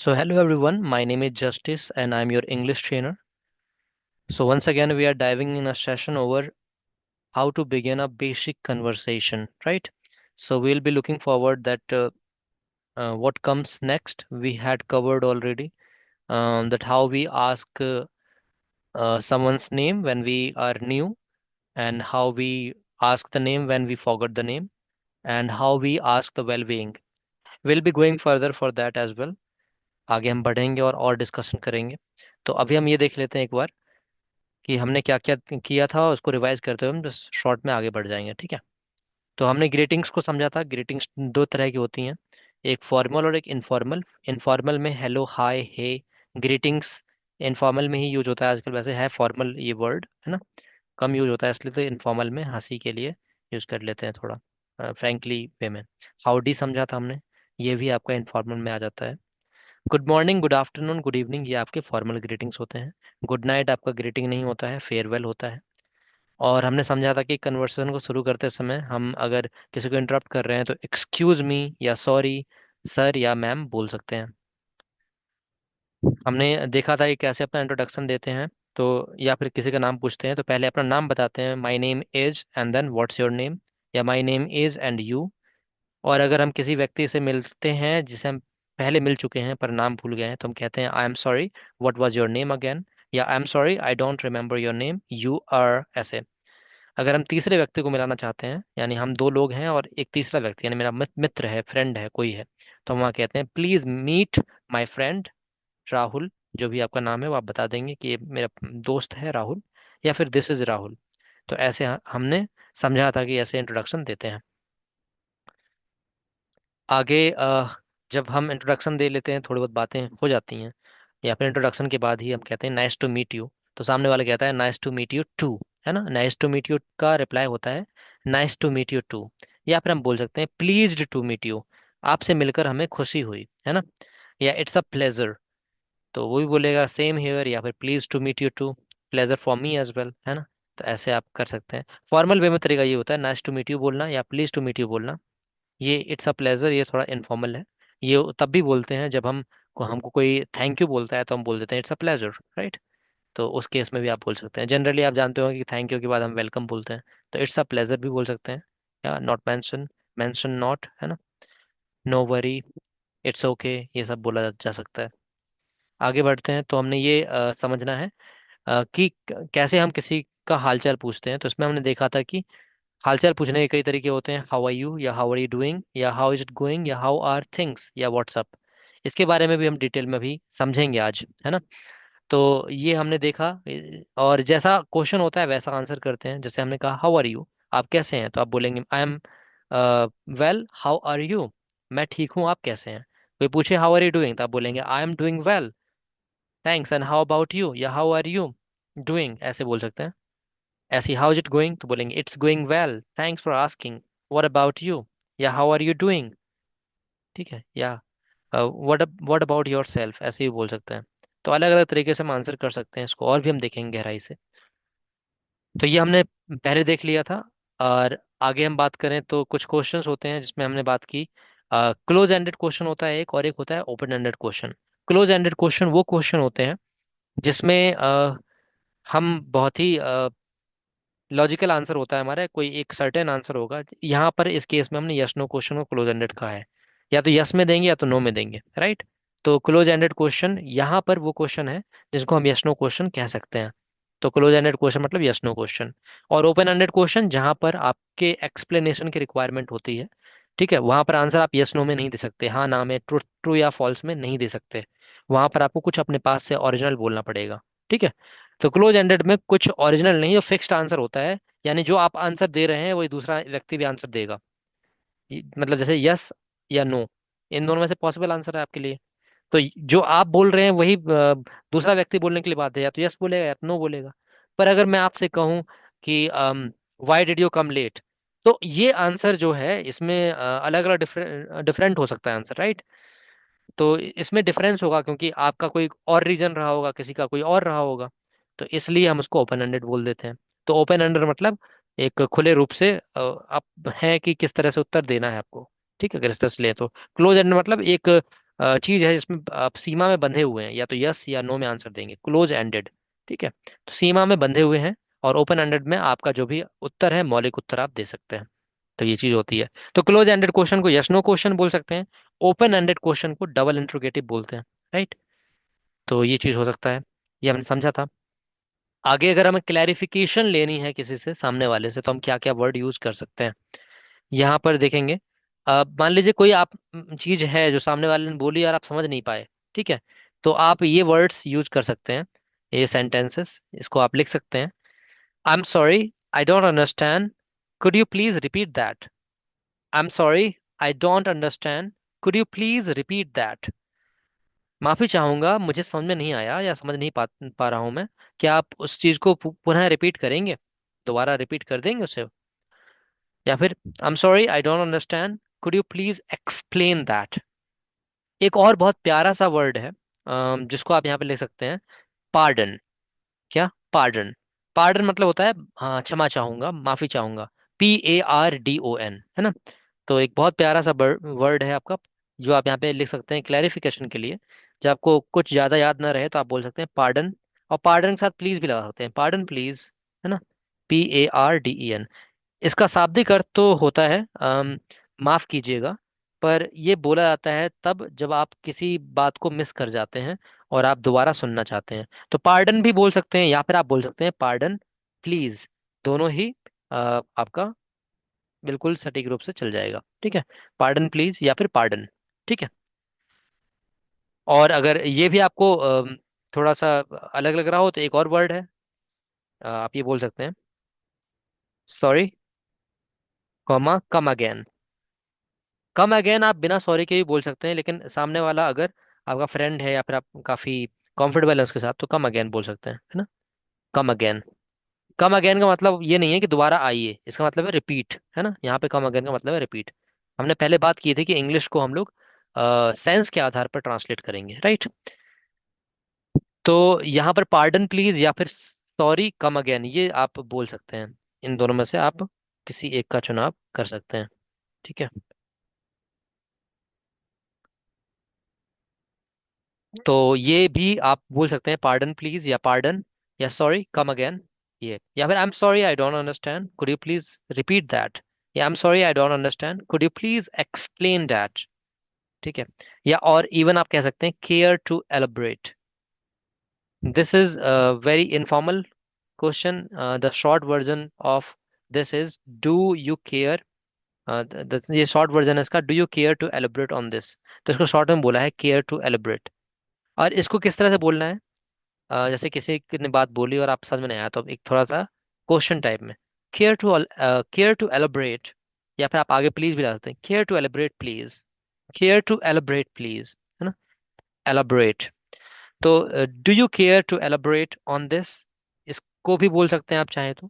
So, hello everyone, my name is Justice and I'm your English trainer. So, once again, we are diving in a session over how to begin a basic conversation, right? So, we'll be looking forward that what comes next we had covered already, that how we ask someone's name when we are new, and how we ask the name when we forgot the name, and how we ask the well being. We'll be going further for that as well. आगे हम बढ़ेंगे और discussion करेंगे। तो अभी हम ये देख लेते हैं एक बार कि हमने क्या क्या किया था, उसको रिवाइज करते हुए हम शॉर्ट में आगे बढ़ जाएंगे, ठीक है। तो हमने ग्रीटिंग्स को समझा था। ग्रीटिंग्स दो तरह की होती हैं, एक फॉर्मल और एक इनफॉर्मल। इनफॉर्मल में हेलो, हाय, हे। ग्रीटिंग्स इनफॉर्मल में ही यूज होता है आजकल, वैसे है फॉर्मल ये वर्ड, है ना। कम यूज होता है इसलिए तो इनफॉर्मल में हंसी के लिए यूज कर लेते हैं थोड़ा फ्रैंकली वे में। हाउडी समझा था हमने, ये भी आपका इनफॉर्मल में आ जाता है। Good morning, good afternoon, good evening, ये आपके फॉर्मल ग्रीटिंग्स होते हैं। गुड नाइट आपका ग्रीटिंग नहीं होता है, फेयरवेल होता है। और हमने समझा था कि कन्वर्सेशन को शुरू करते समय हम अगर किसी को इंटरप्ट कर रहे हैं तो एक्सक्यूज मी या सॉरी, सर या मैम बोल सकते हैं। हमने देखा था कि कैसे अपना इंट्रोडक्शन देते हैं, तो या फिर किसी का नाम पूछते हैं तो पहले अपना नाम बताते हैं, my name is and then what's your name, या my name is and you. और अगर हम किसी व्यक्ति से मिलते हैं जिसे हम पहले मिल चुके हैं पर नाम भूल गए हैं तो हम कहते हैं I am sorry, what was your name again, या I am sorry I don't remember your name, you are, ऐसे। अगर हम तीसरे व्यक्ति को मिलाना चाहते हैं, यानी हम दो लोग हैं और एक तीसरा व्यक्ति यानी मेरा मित्र है, फ्रेंड है, कोई है, तो हम वहाँ कहते हैं please meet my friend Rahul. जो भी आपका नाम है वो आप बता देंगे कि ये मेरा दोस्त है राहुल, या फिर दिस इज राहुल। तो ऐसे हमने समझा था कि ऐसे इंट्रोडक्शन देते हैं। आगे जब हम इंट्रोडक्शन दे लेते हैं, थोड़ी बहुत बातें हो जाती हैं, या फिर इंट्रोडक्शन के बाद ही हम कहते हैं नाइस टू मीट यू, तो सामने वाला कहता है nice to meet you too, है ना। नाइस टू मीट यू का रिप्लाई होता है nice to meet you too. या फिर हम बोल सकते हैं प्लीज्ड टू मीट यू, आपसे मिलकर हमें खुशी हुई, है ना। या इट्स अ प्लेजर, तो वो भी बोलेगा सेम हियर, या फिर pleased to meet you too, pleasure for me as well, है ना। तो ऐसे आप कर सकते हैं। फॉर्मल वे में तरीका ये होता है नाइस टू मीट यू बोलना या प्लीज टू मीट यू बोलना। ये इट्स अ प्लेजर ये थोड़ा इनफॉर्मल है। ये तब भी बोलते हैं जब हमको कोई थैंक यू बोलता है तो हम बोल देते हैं इट्स अ प्लेजर, राइट। तो उस केस में भी आप बोल सकते हैं। जनरली आप जानते हो कि थैंक यू के बाद हम वेलकम बोलते हैं, तो इट्स अ प्लेजर भी बोल सकते हैं, या नॉट मेंशन, मेंशन नॉट, है ना। नो वरी, इट्स ओके, ये सब बोला जा सकता है। आगे बढ़ते हैं तो हमने ये समझना है कि कैसे हम किसी का हालचाल पूछते हैं। तो इसमें हमने देखा था कि हालचाल पूछने के कई तरीके होते हैं, हाउ आर यू, या हाउ आर यू डूइंग, या हाउ इज इट गोइंग, या हाउ आर थिंग्स, या व्हाट्सअप। इसके बारे में भी हम डिटेल में भी समझेंगे आज, है ना। तो ये हमने देखा। और जैसा क्वेश्चन होता है वैसा आंसर करते हैं। जैसे हमने कहा हाउ आर यू, आप कैसे हैं, तो आप बोलेंगे I am well, how are you, मैं ठीक हूँ, आप कैसे हैं। कोई पूछे हाउ आर यू डूइंग तो आप बोलेंगे I am doing well, thanks, and how about you, या हाउ आर यू डूइंग, ऐसे बोल सकते हैं। ऐसी हाउ इज इट गोइंग तो बोलेंगे it's going well, thanks for asking, what about you, या हाउ आर यू डूइंग, ठीक है। या व्हाट अबाउट योर सेल्फ, ऐसे भी बोल सकते हैं। तो अलग अलग तरीके से हम आंसर कर सकते हैं इसको, और भी हम देखेंगे गहराई से। तो ये हमने पहले देख लिया था। और आगे हम बात करें तो कुछ क्वेश्चंस होते हैं जिसमें हमने बात की। क्लोज एंडेड क्वेश्चन होता है एक, और एक होता है open ended question. Close ended question वो क्वेश्चन होते हैं जिसमें हम बहुत ही लॉजिकल आंसर होता है हमारा, कोई एक सर्टेन आंसर होगा। यहाँ पर इस केस में हमने यस नो क्वेश्चन को क्लोज एंडेड कहा है। या तो यस में देंगे या तो नो में देंगे, राइट। तो क्लोज एंडेड क्वेश्चन यहाँ पर वो क्वेश्चन है जिसको हम यस नो क्वेश्चन कह सकते हैं। तो क्लोज एंडेड क्वेश्चन मतलब यस नो क्वेश्चन। और ओपन एंडेड क्वेश्चन जहाँ पर आपके एक्सप्लेनेशन की रिक्वायरमेंट होती है, ठीक है, वहां पर आंसर आप यस नो में नहीं दे सकते, हाँ ना में, ट्रू ट्रू या फॉल्स में नहीं दे सकते। वहां पर आपको कुछ अपने पास से ओरिजिनल बोलना पड़ेगा, ठीक है। तो क्लोज एंडेड में कुछ ओरिजिनल नहीं, जो फिक्स्ड आंसर होता है, यानी जो आप आंसर दे रहे हैं वही दूसरा व्यक्ति भी आंसर देगा। मतलब जैसे यस या नो, इन दोनों में से पॉसिबल आंसर है आपके लिए। तो जो आप बोल रहे हैं वही दूसरा व्यक्ति बोलने के लिए बात है, या तो यस बोलेगा या तो नो बोलेगा। पर अगर मैं आपसे कहूं कि why did you come late, तो ये आंसर जो है इसमें अलग अलग डिफरेंट हो सकता है आंसर, राइट। तो इसमें डिफरेंस होगा क्योंकि आपका कोई और रीजन रहा होगा, किसी का कोई और रहा होगा। तो इसलिए हम उसको ओपन एंडेड बोल देते हैं। तो ओपन एंडेड मतलब एक खुले रूप से आप है कि किस तरह से उत्तर देना है आपको, ठीक है, अगर इस तरह से ले तो। क्लोज एंडेड मतलब एक चीज है जिसमें आप सीमा में बंधे हुए हैं, या तो यस या नो में आंसर देंगे, क्लोज एंडेड। ठीक है, तो सीमा में बंधे हुए हैं, और ओपन एंडेड में आपका जो भी उत्तर है, मौलिक उत्तर आप दे सकते हैं। तो ये चीज होती है। तो क्लोज एंडेड क्वेश्चन को यस नो क्वेश्चन बोल सकते हैं, ओपन एंडेड क्वेश्चन को डबल इंट्रोगेटिव बोलते हैं। राइट। तो ये चीज हो सकता है, ये हमने समझा था। आगे अगर हमें क्लैरिफिकेशन लेनी है किसी से, सामने वाले से, तो हम क्या क्या वर्ड यूज कर सकते हैं, यहाँ पर देखेंगे। मान लीजिए कोई आप चीज है जो सामने वाले ने बोली और आप समझ नहीं पाए। ठीक है, तो आप ये वर्ड्स यूज कर सकते हैं, ये सेंटेंसेस, इसको आप लिख सकते हैं। I am sorry, I don't understand, could you please repeat that. I am sorry, I don't understand, could you please repeat that. माफी चाहूंगा, मुझे समझ में नहीं आया या समझ नहीं पा रहा हूं मैं, क्या आप उस चीज को पुनः रिपीट करेंगे, दोबारा रिपीट कर देंगे उसे। या फिर I am sorry, I don't understand, could you please explain that. एक और बहुत प्यारा सा वर्ड है, जिसको आप यहाँ पे लिख सकते हैं, पार्डन। क्या? पार्डन। पार्डन मतलब होता है, हाँ, क्षमा चाहूंगा, माफी चाहूंगा। PARDON, है ना। तो एक बहुत प्यारा सा वर्ड है आपका, जो आप यहाँ पे लिख सकते हैं क्लैरिफिकेशन के लिए। जब आपको कुछ ज्यादा याद ना रहे तो आप बोल सकते हैं पार्डन, और पार्डन के साथ प्लीज भी लगा सकते हैं, पार्डन प्लीज, है ना। PARDEN। इसका शाब्दिक अर्थ तो होता है माफ कीजिएगा, पर ये बोला जाता है तब जब आप किसी बात को मिस कर जाते हैं और आप दोबारा सुनना चाहते हैं। तो पार्डन भी बोल सकते हैं, या फिर आप बोल सकते हैं पार्डन प्लीज। दोनों ही आपका बिल्कुल सटीक रूप से चल जाएगा। ठीक है, पार्डन प्लीज या फिर पार्डन। ठीक है। और अगर ये भी आपको थोड़ा सा अलग लग रहा हो, तो एक और वर्ड है, आप ये बोल सकते हैं, sorry, comma, come again. Come again आप बिना सॉरी के भी बोल सकते हैं, लेकिन सामने वाला अगर आपका फ्रेंड है या फिर आप काफी कंफर्टेबल है उसके साथ, तो कम अगेन बोल सकते हैं, है ना। Come again. कम अगेन का मतलब ये नहीं है कि दोबारा आइए, इसका मतलब है रिपीट, है ना। यहाँ पे कम अगेन का मतलब है रिपीट। हमने पहले बात की थी कि इंग्लिश को हम लोग सेंस के आधार पर ट्रांसलेट करेंगे, राइट। तो यहाँ पर पार्डन प्लीज या फिर सॉरी कम अगेन, ये आप बोल सकते हैं। इन दोनों में से आप किसी एक का चुनाव कर सकते हैं। ठीक है। तो ये भी आप बोल सकते हैं, पार्डन प्लीज या पार्डन, या सॉरी कम अगेन। ये, या फिर I am sorry, I don't understand, could you please repeat that. या I am sorry, I don't understand, could you please explain that. ठीक है। या और इवन आप कह सकते हैं care to elaborate. This is very informal question. The short version of this is, do you care, ये शॉर्ट वर्जन है इसका, do you care to elaborate on this. तो इसको शॉर्ट में बोला है केयर टू एलिब्रेट। और इसको किस तरह से बोलना है, जैसे किसी ने बात बोली और आप समझ में नहीं आया, तो अब एक थोड़ा सा क्वेश्चन टाइप में, केयर टू एलिब्रेट, या फिर आप आगे प्लीज भी ला सकते हैं, care to elaborate please, care to elaborate please, है ना, एलिब्रेट। तो do you care to elaborate on this, इसको भी बोल सकते हैं आप चाहें तो।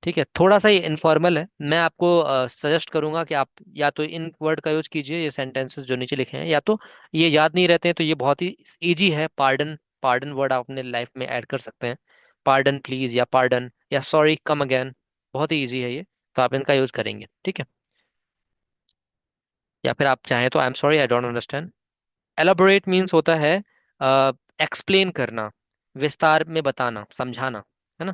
ठीक है, थोड़ा सा ये इनफॉर्मल है, मैं आपको सजेस्ट करूंगा कि आप या तो इन वर्ड का यूज कीजिए, ये सेंटेंसेस जो नीचे लिखे हैं, या तो ये याद नहीं रहते हैं तो ये बहुत ही इजी है, पार्डन। पार्डन वर्ड आप अपने लाइफ में ऐड कर सकते हैं, पार्डन प्लीज या पार्डन या सॉरी कम अगेन, बहुत ही इजी है ये। तो आप इनका यूज करेंगे। ठीक है। या फिर आप चाहें तो आई am sorry, I don't understand. Elaborate means होता है एक्सप्लेन करना, विस्तार में बताना, समझाना, है ना।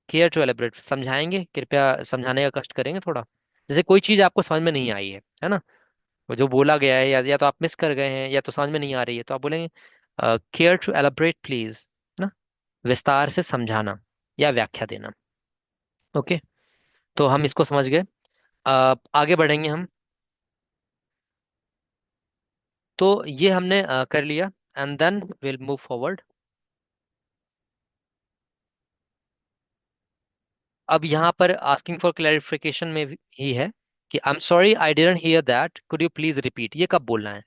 केयर टू एलिब्रेट, समझाएंगे, कृपया समझाने का कष्ट करेंगे थोड़ा। जैसे कोई चीज आपको समझ में नहीं आई है ना, वो जो बोला गया है, या तो आप मिस कर गए हैं, या तो समझ में नहीं आ रही है, तो आप बोलेंगे केयर टू एलिब्रेट प्लीज, ना, विस्तार से समझाना या व्याख्या देना। ओके। तो हम इसको समझ गए। आगे बढ़ेंगे हम। तो ये हमने कर लिया, and then will move forward. अब यहाँ पर आस्किंग फॉर क्लैरिफिकेशन में ही है कि आई am sorry, I didn't here that, could you please repeat, ये कब बोलना है।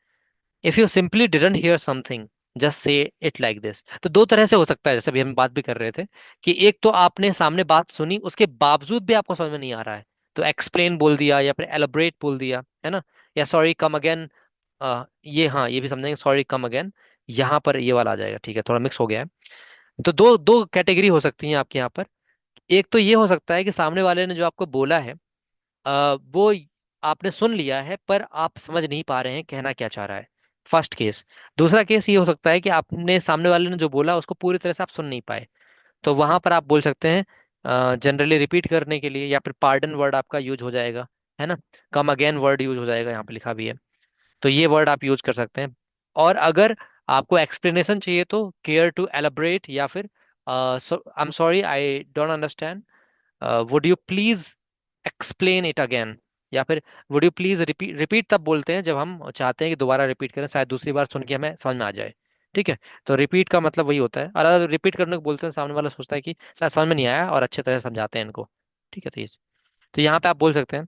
If you simply didn't here something, just say it like this. तो दो तरह से हो सकता है, जैसे अभी हम बात भी कर रहे थे, कि एक तो आपने सामने बात सुनी, उसके बावजूद भी आपको समझ में नहीं आ रहा है, तो एक्सप्लेन बोल दिया या फिर एलोबरेट बोल दिया, है ना। या सॉरी कम अगेन, ये, हाँ, ये भी समझेंगे, सॉरी कम अगेन, यहाँ पर ये वाला आ जाएगा। ठीक है, थोड़ा मिक्स हो गया है। तो दो दो कैटेगरी हो सकती है आपके यहाँ पर। एक तो ये हो सकता है कि सामने वाले ने जो आपको बोला है, वो आपने सुन लिया है, पर आप समझ नहीं पा रहे हैं कहना क्या चाह रहा है। First case. दूसरा केस ये हो सकता है कि आपने सामने वाले ने जो बोला उसको पूरी तरह से आप सुन नहीं पाए, तो वहां पर आप बोल सकते हैं जनरली रिपीट करने के लिए, या फिर पार्डन वर्ड आपका यूज हो जाएगा, है ना। कम अगेन वर्ड यूज हो जाएगा, यहाँ पे लिखा भी है, तो ये वर्ड आप यूज कर सकते हैं। और अगर आपको एक्सप्लेनेशन चाहिए तो केयर टू एलाबरेट, या फिर I am sorry I don't understand, would you please explain it again, या फिर would you please repeat. Repeat तब बोलते हैं जब हम चाहते हैं कि दोबारा रिपीट करें, शायद दूसरी बार सुन के हमें समझ में आ जाए। ठीक है, तो रिपीट का मतलब वही होता है। और अगर रिपीट करने को बोलते हैं, सामने वाला सोचता है कि शायद समझ में नहीं आया और अच्छे तरह से समझाते हैं इनको। ठीक है, तो यहाँ पे आप बोल सकते हैं,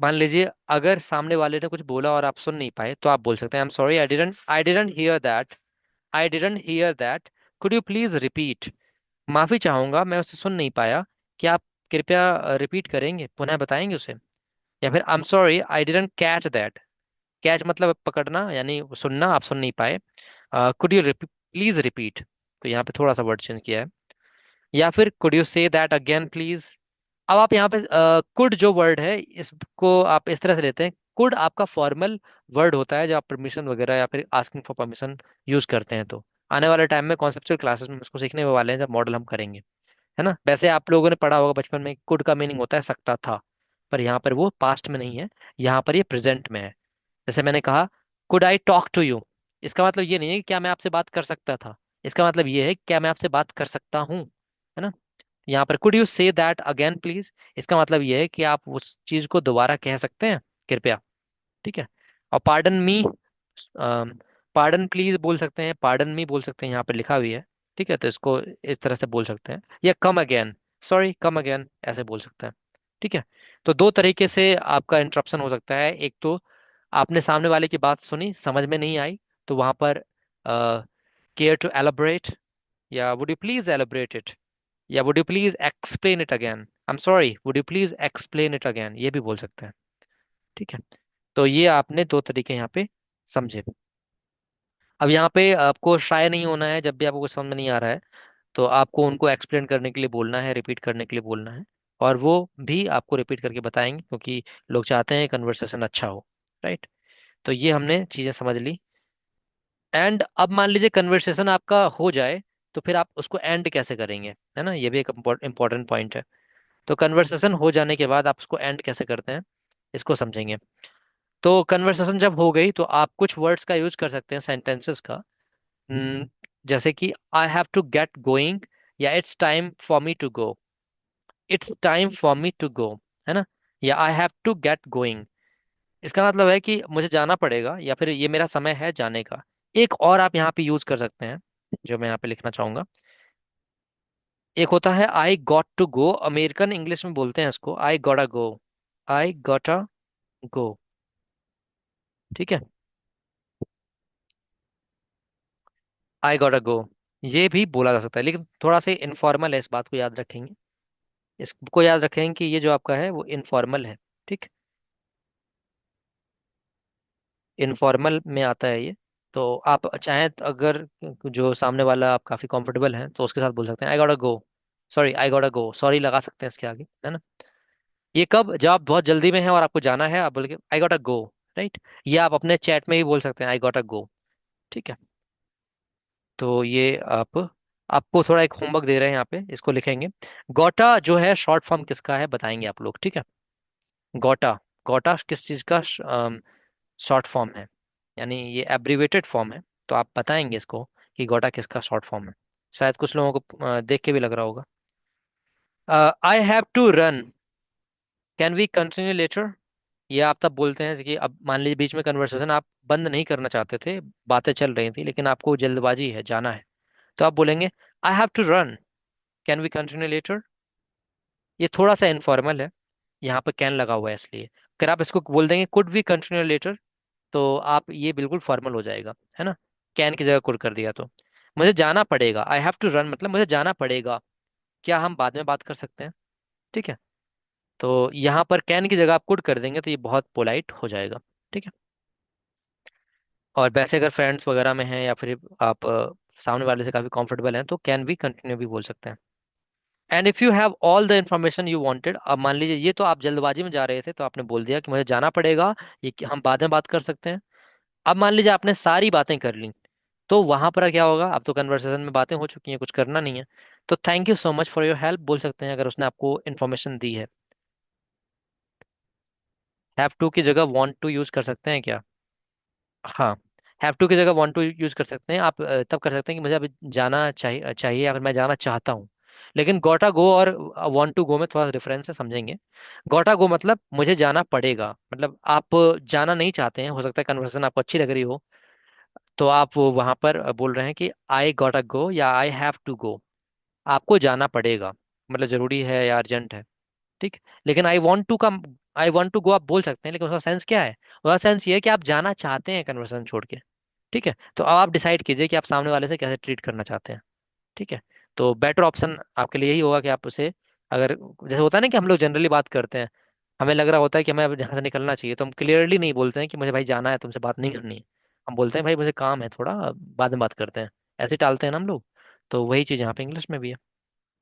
मान लीजिए अगर सामने वाले ने कुछ बोला और आप सुन नहीं पाए, तो आप बोल सकते हैं, I am sorry I didn't here that, I didn't here that, could you please repeat. माफी चाहूंगा, मैं उसे सुन नहीं पाया, क्या आप कृपया रिपीट करेंगे, पुनः बताएंगे उसे। या फिर I am sorry I didn't catch that, catch मतलब पकड़ना, यानी सुनना, आप सुन नहीं पाए, कुड यू प्लीज रिपीट, तो यहाँ पे थोड़ा सा वर्ड चेंज किया है। या फिर could you say that again please. अब आप यहाँ पे कुड जो वर्ड है, इसको आप इस तरह से लेते हैं, कुड आपका फॉर्मल वर्ड होता है जब आप परमिशन वगैरह या फिर आस्किंग फॉर परमिशन यूज करते हैं। तो आने वाले टाइम में कॉन्सेप्चुअल क्लासेस में इसको सीखने वाले हैं, जब मॉडल हम करेंगे, है ना। वैसे आप लोगों ने पढ़ा होगा बचपन में, कुड का मीनिंग होता है सकता था, पर यहाँ पर वो पास्ट में नहीं है, यहाँ पर ये प्रेजेंट में है। जैसे मैंने कहा, could I talk to you, इसका मतलब ये नहीं है कि क्या मैं आपसे बात कर सकता था, इसका मतलब ये है कि क्या मैं आपसे बात कर सकता हूँ, है ना। यहाँ पर could you say that again please, इसका मतलब ये है कि आप उस चीज को दोबारा कह सकते हैं, कृपया। ठीक है। और पार्डन मी, पार्डन प्लीज बोल सकते हैं, पार्डन मी बोल सकते हैं, यहाँ पे लिखा हुई है। ठीक है, तो इसको इस तरह से बोल सकते हैं, या come again, sorry come again, ऐसे बोल सकते हैं। ठीक है, तो दो तरीके से आपका इंटरप्शन हो सकता है। एक तो आपने सामने वाले की बात सुनी, समझ में नहीं आई, तो वहां पर केयर टू एलाबरेट, या would you please elaborate it, या would you please explain it again, I am sorry would you please explain it again, ये भी बोल सकते हैं। ठीक है, तो ये आपने दो तरीके यहाँ पे समझे। अब यहाँ पे आपको शाय नहीं होना है, जब भी आपको कुछ समझ में नहीं आ रहा है तो आपको उनको एक्सप्लेन करने के लिए बोलना है, रिपीट करने के लिए बोलना है, और वो भी आपको रिपीट करके बताएंगे, क्योंकि लोग चाहते हैं कन्वर्सेशन अच्छा हो। राइट, तो ये हमने चीजें समझ ली। एंड अब मान लीजिए कन्वर्सेशन आपका हो जाए, तो फिर आप उसको एंड कैसे करेंगे, है ना, ये भी एक इंपॉर्टेंट पॉइंट है। तो कन्वर्सेशन हो जाने के बाद आप उसको एंड कैसे करते हैं, इसको समझेंगे। तो कन्वर्सेशन जब हो गई, तो आप कुछ वर्ड्स का यूज कर सकते हैं, सेंटेंसेस का। हम्म, जैसे कि I have to get going, या it's time for me to go, it's time for me to go, है ना। या I have to get going, इसका मतलब है कि मुझे जाना पड़ेगा, या फिर ये मेरा समय है जाने का। एक और आप यहाँ पे यूज कर सकते हैं, जो मैं यहाँ पे लिखना चाहूंगा। एक होता है I got to go, American English में बोलते हैं इसको आई गॉटा गो, आई गॉटा गो। ठीक है, आई गॉटा गो, ये भी बोला जा सकता है, लेकिन थोड़ा सा इनफॉर्मल है, इस बात को याद रखेंगे। इसको याद रखेंगे कि ये जो आपका है वो इनफॉर्मल है। ठीक, इनफॉर्मल में आता है ये। तो आप चाहें तो, अगर जो सामने वाला आप काफी कंफर्टेबल हैं, तो उसके साथ बोल सकते हैं आई गॉटा गो, सॉरी आई गॉटा गो, सॉरी लगा सकते हैं इसके आगे, है ना। ये कब, जब आप बहुत जल्दी में हैं और आपको जाना है, आप बोल के आई गॉटा गो। राइट, ये आप अपने चैट में ही बोल सकते हैं, आई गॉटा गो। ठीक है, तो ये आपको थोड़ा एक होमवर्क दे रहे हैं यहाँ पे, इसको लिखेंगे। गोटा जो है शॉर्ट फॉर्म किसका है, बताएंगे आप लोग। ठीक है, गोटा, गोटा किस चीज का शॉर्ट फॉर्म है, यानी ये एब्रीवेटेड फॉर्म है, तो आप बताएंगे इसको कि गोटा किसका शॉर्ट फॉर्म है। शायद कुछ लोगों को देख के भी लग रहा होगा। I have to run, can we continue later. ये आप तब बोलते हैं कि अब मान लीजिए बीच में कन्वर्सेशन आप बंद नहीं करना चाहते थे, बातें चल रही थी, लेकिन आपको जल्दबाजी है, जाना है, तो आप बोलेंगे I have to run, can we continue later. ये थोड़ा सा इनफॉर्मल है, यहाँ पे कैन लगा हुआ है इसलिए। अगर आप इसको बोल देंगे कुड वी कंटिन्यू लेटर, तो आप ये बिल्कुल फॉर्मल हो जाएगा, है ना। कैन की जगह कुड कर दिया तो, मुझे जाना पड़ेगा, आई हैव टू रन मतलब मुझे जाना पड़ेगा, क्या हम बाद में बात कर सकते हैं। ठीक है, तो यहाँ पर कैन की जगह आप कुड कर देंगे, तो ये बहुत पोलाइट हो जाएगा। ठीक है, और वैसे अगर फ्रेंड्स वगैरह में हैं, या फिर आप सामने वाले से काफी कंफर्टेबल हैं, तो कैन भी कंटिन्यू भी बोल सकते हैं। And if you have all the information you wanted, अब मान लीजिए ये तो आप जल्दबाजी में जा रहे थे, तो आपने बोल दिया कि मुझे जाना पड़ेगा, ये कि हम बाद में बात कर सकते हैं। अब मान लीजिए आपने सारी बातें कर ली, तो वहां पर क्या होगा? अब तो कन्वर्सेशन में बातें हो चुकी हैं, कुछ करना नहीं है। तो thank you so much for your help बोल सकते हैं, अगर उसने आपको इन्फॉर्मेशन दी है। हैव टू की जगह वांट टू यूज कर सकते हैं क्या? हाँ, हैव टू की जगह वांट टू यूज कर सकते हैं आप। तब कर सकते हैं कि मुझे अभी जाना चाहिए या फिर मैं जाना चाहता हूँ। लेकिन गोटा गो और वांट टू गो में थोड़ा डिफरेंस है, समझेंगे। गोटा गो मतलब मुझे जाना पड़ेगा, मतलब आप जाना नहीं चाहते हैं, हो सकता है कन्वर्सेशन आपको अच्छी लग रही हो, तो आप वो वहां पर बोल रहे हैं कि आई गोटा गो या आई हैव टू गो। आपको जाना पड़ेगा, मतलब जरूरी है या अर्जेंट है। ठीक है। लेकिन आई वॉन्ट टू गो आप बोल सकते हैं, लेकिन उसका सेंस क्या है? उसका सेंस ये है कि आप जाना चाहते हैं कन्वर्सेशन छोड़ के। ठीक है। तो अब आप डिसाइड कीजिए कि आप सामने वाले से कैसे ट्रीट करना चाहते हैं। ठीक है। तो बेटर ऑप्शन आपके लिए यही होगा कि आप उसे, अगर जैसे होता है ना कि हम लोग जनरली बात करते हैं, हमें लग रहा होता है कि हमें अब यहाँ से निकलना चाहिए, तो हम क्लियरली नहीं बोलते हैं कि मुझे भाई जाना है, तुमसे बात नहीं करनी है। हम बोलते हैं भाई मुझे काम है थोड़ा, बाद में बात करते हैं। ऐसे टालते हैं ना हम लोग। तो वही चीज़ यहाँ पे इंग्लिश में भी है।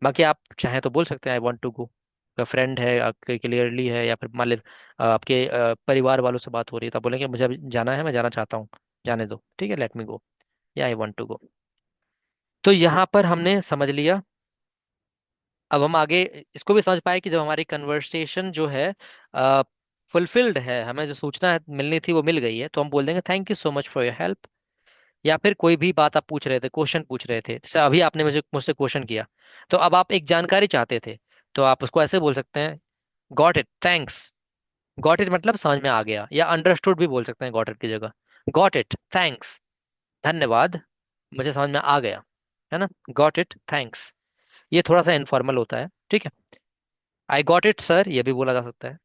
बाकी आप चाहें तो बोल सकते हैं आई वॉन्ट टू गो। आपका फ्रेंड है, आपके क्लियरली है, या फिर मान लीजिए आपके परिवार वालों से बात हो रही है, तो आप बोलेंगे मुझे अभी जाना है, मैं जाना चाहता हूँ, जाने दो, ठीक है, लेट मी गो, या आई वॉन्ट टू गो। तो यहाँ पर हमने समझ लिया। अब हम आगे इसको भी समझ पाए कि जब हमारी कन्वर्सेशन जो है फुलफिल्ड है, हमें जो सूचना मिलनी थी वो मिल गई है, तो हम बोल देंगे thank you so much for your help. या फिर कोई भी बात आप पूछ रहे थे, क्वेश्चन पूछ रहे थे, जैसे अभी आपने मुझसे क्वेश्चन किया, तो अब आप एक जानकारी चाहते थे, तो आप उसको ऐसे बोल सकते हैं, got it thanks. Got it मतलब समझ में आ गया, या अंडरस्टूड भी बोल सकते हैं गॉट इट की जगह। गॉट इट थैंक्स, धन्यवाद, मुझे समझ में आ गया, है ना। गॉट इट थैंक्स, ये थोड़ा सा इनफॉर्मल होता है, ठीक है। आई गॉट इट सर, ये भी बोला जा सकता है।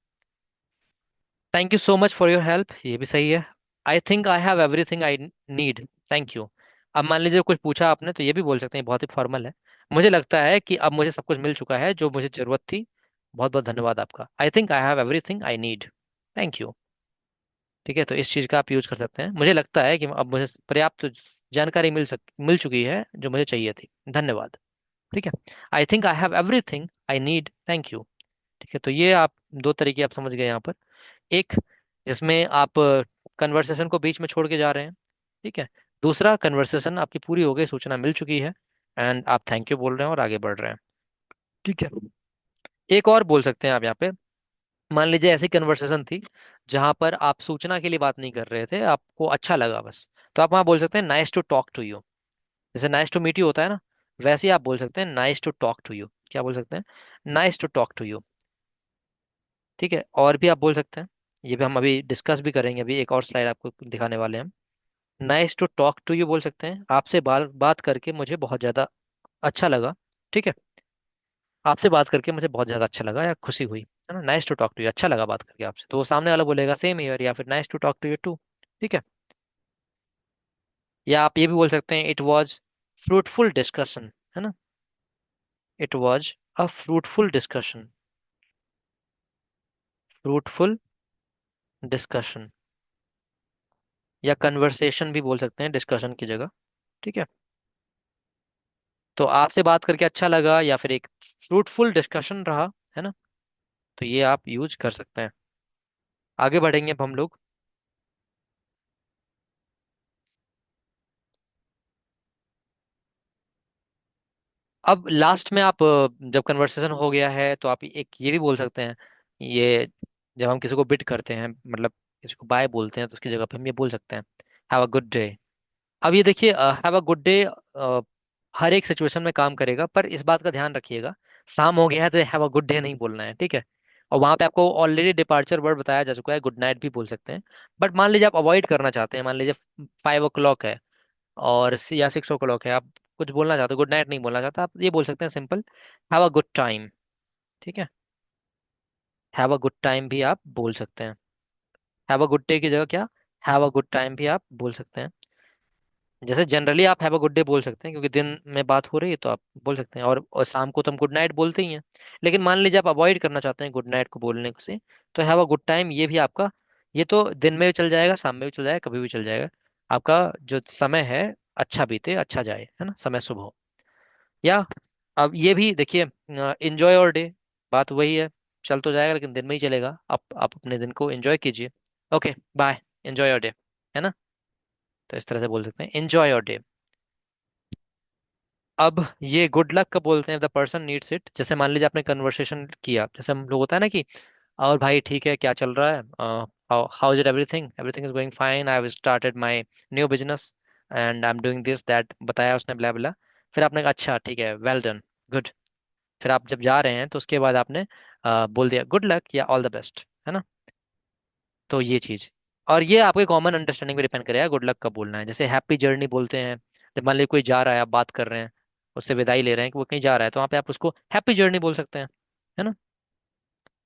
Thank you so much for your help, ये भी सही है। I think I have everything I need, thank you. अब मान लीजिए कुछ पूछा आपने, तो ये भी बोल सकते हैं, बहुत ही फॉर्मल है। मुझे लगता है कि अब मुझे सब कुछ मिल चुका है जो मुझे जरूरत थी, बहुत बहुत धन्यवाद आपका। I think I have everything I need, thank you. ठीक है, तो इस चीज का आप यूज कर सकते हैं, मुझे लगता है कि अब मुझे पर्याप्त जानकारी मिल चुकी है जो मुझे चाहिए थी, धन्यवाद। ठीक है। I think I have everything I need, thank you. ठीक है, तो ये आप दो तरीके आप समझ गए यहाँ पर। एक जिसमें आप कन्वर्सेशन को बीच में छोड़ के जा रहे हैं, ठीक है। दूसरा, कन्वर्सेशन आपकी पूरी हो गई, सूचना मिल चुकी है, एंड आप थैंक यू बोल रहे हैं और आगे बढ़ रहे हैं। ठीक है। एक और बोल सकते हैं आप यहाँ पे, मान लीजिए ऐसी कन्वर्सेशन थी जहां पर आप सूचना के लिए बात नहीं कर रहे थे, आपको अच्छा लगा बस, तो आप वहां बोल सकते हैं nice to talk to you. जैसे नाइस टू मीट यू होता है ना, वैसे ही आप बोल सकते हैं nice to talk to you. क्या बोल सकते हैं? Nice to talk to you. ठीक है, और भी आप बोल सकते हैं, ये भी हम अभी डिस्कस भी करेंगे, अभी एक और स्लाइड आपको दिखाने वाले हैं हम। Nice to talk to you बोल सकते हैं, आपसे बात करके मुझे बहुत ज़्यादा अच्छा लगा। ठीक है, आपसे बात करके मुझे बहुत ज़्यादा अच्छा लगा या खुशी हुई, है ना। Nice to talk to you, अच्छा लगा बात करके आपसे, तो वो सामने वाला बोलेगा सेम हियर, या फिर nice to talk to you too. ठीक है। या आप ये भी बोल सकते हैं, इट वॉज फ्रूटफुल डिस्कशन, है ना। It was a fruitful discussion, fruitful discussion. या कन्वर्सेशन भी बोल सकते हैं डिस्कशन की जगह। ठीक है। तो आपसे बात करके अच्छा लगा, या फिर एक फ्रूटफुल डिस्कशन रहा, है ना। तो ये आप यूज कर सकते हैं। आगे बढ़ेंगे अब हम लोग। अब लास्ट में आप जब कन्वर्सेशन हो गया है, तो आप एक ये भी बोल सकते हैं, ये जब हम किसी को बिट करते हैं, मतलब किसी को बाय बोलते हैं, तो उसकी जगह पे हम ये बोल सकते हैं, हैव अ गुड डे। अब ये देखिए, हैव अ गुड डे हर एक सिचुएशन में काम करेगा, पर इस बात का ध्यान रखिएगा, शाम हो गया है तो हैव अ गुड डे नहीं बोलना है, ठीक है। और वहां पे आपको ऑलरेडी डिपार्चर वर्ड बताया जा चुका है, गुड नाइट भी बोल सकते हैं। बट मान लीजिए आप अवॉइड करना चाहते हैं, मान लीजिए 5 o'clock है, और या 6 o'clock है, आप कुछ बोलना चाहते हो, गुड नाइट नहीं बोलना चाहता, आप ये बोल सकते हैं simple, have a good time. ठीक है। हैव अ गुड टाइम भी आप बोल सकते हैं। हैव अ गुड डे की जगह क्या, हैव अ गुड टाइम भी आप बोल सकते हैं। जैसे जनरली आप हैव अ गुड डे बोल सकते हैं क्योंकि दिन में बात हो रही है, तो आप बोल सकते हैं, और शाम को तो हम गुड नाइट बोलते ही हैं। लेकिन मान लीजिए आप अवॉइड करना चाहते हैं गुड नाइट को बोलने से, तो हैव अ गुड टाइम ये भी आपका, ये तो दिन में भी चल जाएगा, शाम में भी चल जाएगा, कभी भी चल जाएगा। आपका जो समय है अच्छा बीते, अच्छा जाए, है ना, समय शुभ हो। या अब ये भी देखिए, इंजॉय योर डे, बात वही है, चल तो जाएगा लेकिन दिन में ही चलेगा, आप अपने दिन को एंजॉय कीजिए। Okay bye, enjoy your day, है ना। तो इस तरह से बोल सकते हैं एंजॉय योर डे। अब ये गुड लक कब बोलते हैं, द पर्सन नीड्स इट। जैसे मान लीजिए आपने कन्वर्सेशन किया, जैसे हम लोग होता है ना कि और भाई ठीक है, क्या चल रहा है, how is it, everything everything is going fine, I have started my new business and I am doing this that, बताया उसने ब्ला ब्ला। फिर आपने कहा अच्छा ठीक है, वेल डन, गुड। फिर आप जब जा रहे हैं तो उसके बाद आपने बोल दिया गुड लक या ऑल द बेस्ट, है ना। तो ये चीज, और ये आपके कॉमन अंडरस्टैंडिंग पे डिपेंड करेगा गुड लक कब बोलना है। जैसे हैप्पी जर्नी बोलते हैं, जब मान लीजिए कोई जा रहा है, आप बात कर रहे हैं, उससे विदाई ले रहे हैं कि वो कहीं जा रहा है, तो वहाँ पे आप उसको हैप्पी जर्नी बोल सकते हैं, है ना।